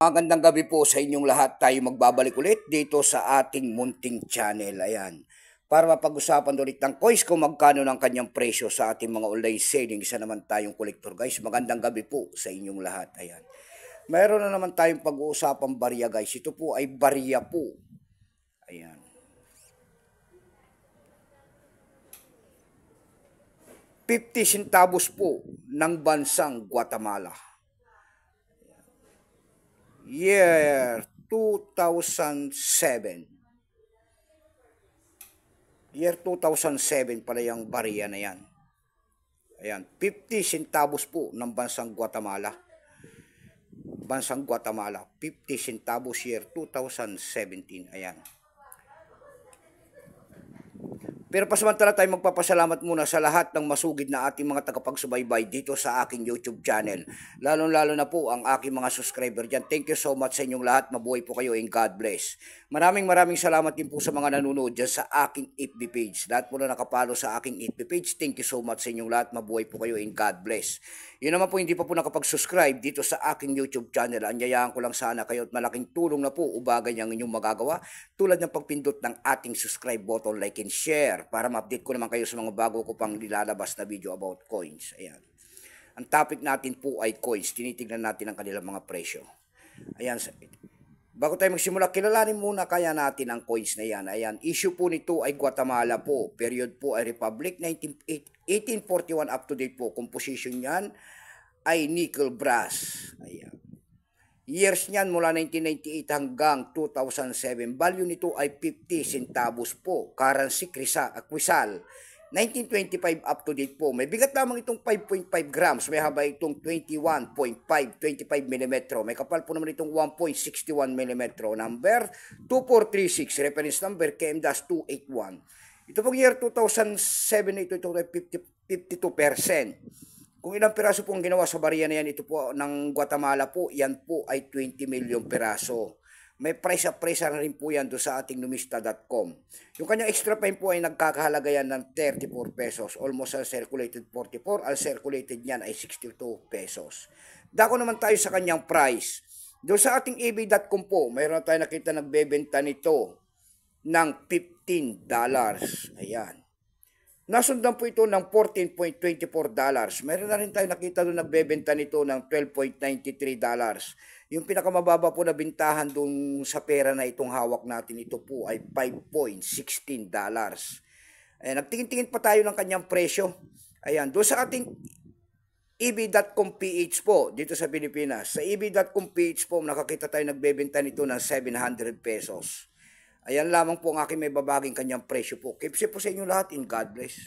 Magandang gabi po sa inyong lahat. Tayo magbabalik ulit dito sa ating munting channel. Ayan. Para mapag-usapan ulit ng coins kung magkano ng kanyang presyo sa ating mga online selling. Isa naman tayong collector guys. Magandang gabi po sa inyong lahat. Ayan. Mayroon na naman tayong pag-uusapang barya guys. Ito po ay barya po. Ayan. $0.50 po ng bansang Guatemala. Year 2007. Year 2007 pala yung barya na yan. Ayan, 50 centavos po ng bansang Guatemala. Bansang Guatemala, 50 centavos year 2017. Ayan. Pero pasamantala tayo magpapasalamat muna sa lahat ng masugid na ating mga tagapagsubaybay dito sa aking YouTube channel. Lalo-lalo na po ang aking mga subscriber dyan. Thank you so much sa inyong lahat. Mabuhay po kayo and God bless. Maraming salamat din po sa mga nanonood dyan sa aking FB page. Lahat po na nakapalo sa aking FB page. Thank you so much sa inyong lahat. Mabuhay po kayo and God bless. Yun naman po hindi pa po nakapag-subscribe dito sa aking YouTube channel. Anyayaan ko lang sana kayo at malaking tulong na po ubagay ang inyong magagawa tulad ng pagpindot ng ating subscribe button, like and share para ma-update ko naman kayo sa mga bago ko pang nilalabas na video about coins. Ayan. Ang topic natin po ay coins. Tinitignan natin ang kanilang mga presyo. Ayan. Bago tayo magsimula, kilalanin muna kaya natin ang coins na yan. Ayan. Issue po nito ay Guatemala po. Period po ay Republic 1841 up to date po. Composition yan ay nickel brass. Ayan. Years niyan mula 1998 hanggang 2007. Value nito ay 50 centavos po. Currency Quisal. 1925 up to date po. May bigat lamang itong 5.5 grams. May haba itong 21.5, 25 mm. May kapal po naman itong 1.61 mm. Number 2436. Reference number KM-281. Ito pong year 2007 ito ay 52%. Kung ilang piraso po ang ginawa sa barya na yan, ito po ng Guatemala po, yan po ay 20 million piraso. May price na rin po yan doon sa ating numista.com. Yung kanyang extra fine po ay nagkakahalaga yan ng 34 pesos. Almost uncirculated 44. Uncirculated niyan ay 62 pesos. Dako naman tayo sa kanyang price. Doon sa ating ebay.com po, mayroon tayo nakita nagbebenta nito ng $15. Ayan. Nasundan po ito ng $14.24. Meron na rin tayo nakita doon nagbebenta nito ng $12.93. Yung pinakamababa po na bintahan doon sa pera na itong hawak natin, ito po ay $5.16. Ayan, nagtingin-tingin pa tayo ng kanyang presyo. Ayan, doon sa ating eb.com PH po, dito sa Pilipinas. Sa eb.com PH po, nakakita tayo nagbebenta nito ng 700 pesos. Ayan lamang po ang aking may babaging kanyang presyo po. Keep safe po sa inyo lahat and God bless.